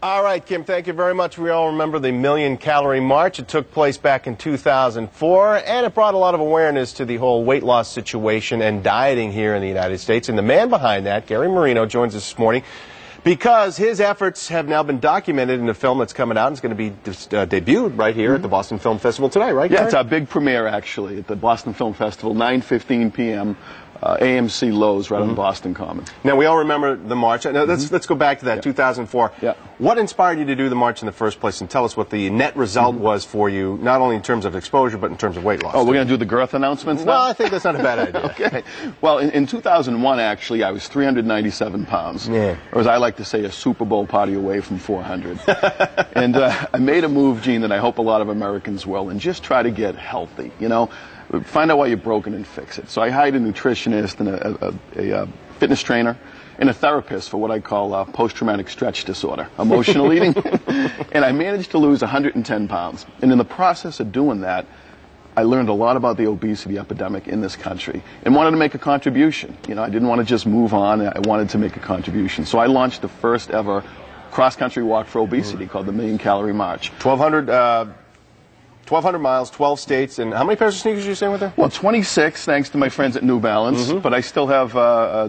All right, Kim, thank you very much. We all remember the Million Calorie March. It took place back in 2004, and it brought a lot of awareness to the whole weight loss situation and dieting here in the United States. And the man behind that, Gary Marino, joins us this morning because his efforts have now been documented in a film that's coming out. It's going to be debuted right here at the Boston Film Festival tonight, right, Gary? Yeah, it's our big premiere, actually, at the Boston Film Festival, 9:15 p.m., AMC Lowe's right on Boston Common. Now, we all remember the march. Now, let's go back to that, 2004. Yeah. What inspired you to do the march in the first place? And tell us what the net result was for you, not only in terms of exposure, but in terms of weight loss. Oh, we're going to do the girth announcements now? Well, I think that's not a bad idea. Okay. Well, in 2001, actually, I was 397 pounds. Yeah. Or as I like to say, a Super Bowl party away from 400. And I made a move, Gene, that I hope a lot of Americans will, and just try to get healthy, you know? Find out why you're broken and fix it. So I hired a nutritionist and a fitness trainer and a therapist for what I call post-traumatic stress disorder, emotional eating. And I managed to lose 110 pounds. And in the process of doing that, I learned a lot about the obesity epidemic in this country and wanted to make a contribution. You know, I didn't want to just move on. I wanted to make a contribution. So I launched the first ever cross-country walk for obesity called the Million Calorie March. 1,200 miles, 12 states, and how many pairs of sneakers are you saying with her? Well, 26, thanks to my friends at New Balance, but I still have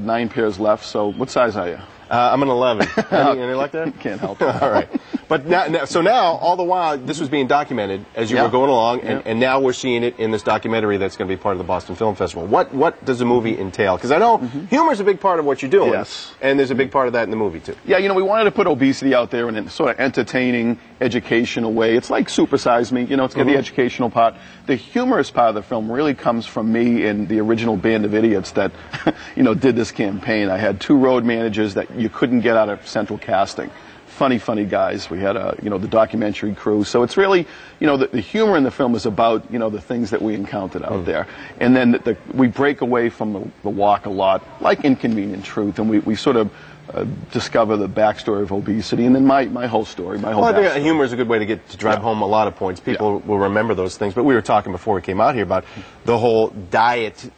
9 pairs left, so what size are you? I'm an 11. Any like that? Can't help it. All right. But now, all the while, this was being documented as you were going along, and now we're seeing it in this documentary that's going to be part of the Boston Film Festival. What does the movie entail? Because I know humor is a big part of what you're doing. Yes. And there's a big part of that in the movie, too. Yeah, you know, we wanted to put obesity out there in a sort of entertaining, educational way. It's like Super Size Me, you know, it's got the educational part. The humorous part of the film really comes from me and the original band of idiots that, you know, did this campaign. I had 2 road managers that you couldn't get out of central casting. Funny guys. We had, you know, the documentary crew. So it's really, you know, the humor in the film is about, you know, the things that we encountered out there. And then we break away from the walk a lot, like Inconvenient Truth, and we sort of discover the backstory of obesity, and then my whole story, my whole Well, I think backstory. humor is a good way to drive home a lot of points. People will remember those things. But we were talking before we came out here about the whole diet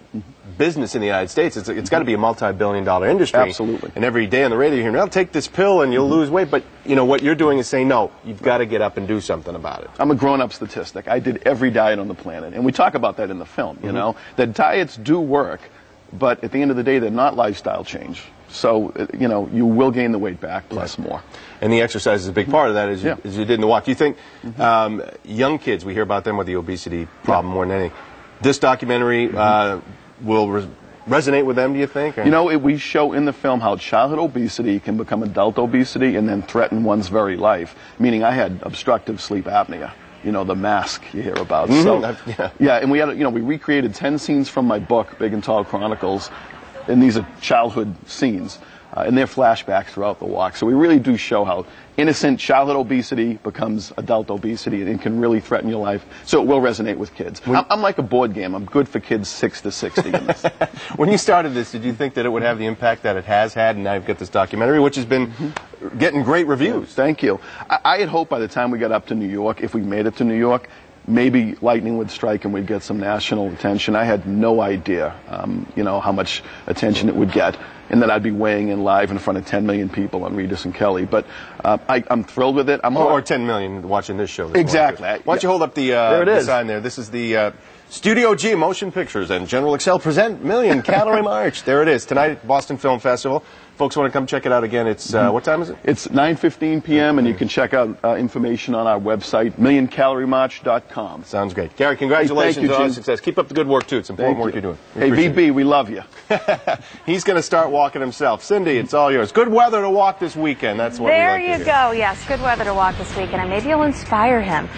business in the United States. It's got to be a multi-billion-dollar industry. Absolutely. And every day on the radio you hear, "Well, take this pill and you'll lose weight." But you know what you're doing is saying, "No, you've got to get up and do something about it." I'm a grown-up statistic. I did every diet on the planet, and we talk about that in the film. You know, that diets do work, but at the end of the day, they're not lifestyle change. So, you know, you will gain the weight back plus more. And the exercise is a big part of that, as you did in the walk. Do you think young kids, we hear about them with the obesity problem more than anything, this documentary will resonate with them, do you think? Or? You know, we show in the film how childhood obesity can become adult obesity and then threaten one's very life. Meaning I had obstructive sleep apnea. You know, the mask you hear about. So, yeah, and we had, you know, we recreated 10 scenes from my book, Big and Tall Chronicles, and these are childhood scenes, and they're flashbacks throughout the walk. So we really do show how innocent childhood obesity becomes adult obesity and can really threaten your life. So it will resonate with kids. I'm like a board game. I'm good for kids 6 to 60 in this. When you started this, did you think that it would have the impact that it has had, and now you've got this documentary, which has been getting great reviews? Thank you. I had hoped by the time we got up to New York, if we made it to New York, maybe lightning would strike and we'd get some national attention. I had no idea, you know, how much attention it would get, and that I'd be weighing in live in front of 10 million people on Regis and Kelly. But I'm thrilled with it. Or 10 million watching this show. Exactly. Why don't you hold up the sign there? This is the Studio G Motion Pictures and General Excel present Million Calorie March. There it is, tonight at Boston Film Festival. Folks want to come check it out again. It's, what time is it? It's 9:15 p.m. and you can check out information on our website, millioncaloriemarch.com. Sounds great. Gary, congratulations on all the success. Keep up the good work, too. It's important work you're doing. Hey, VB, we love you. He's going to start walking himself. Cindy, it's all yours. Good weather to walk this weekend. That's what we like to hear. There you go. Yes, good weather to walk this weekend, and maybe you'll inspire him.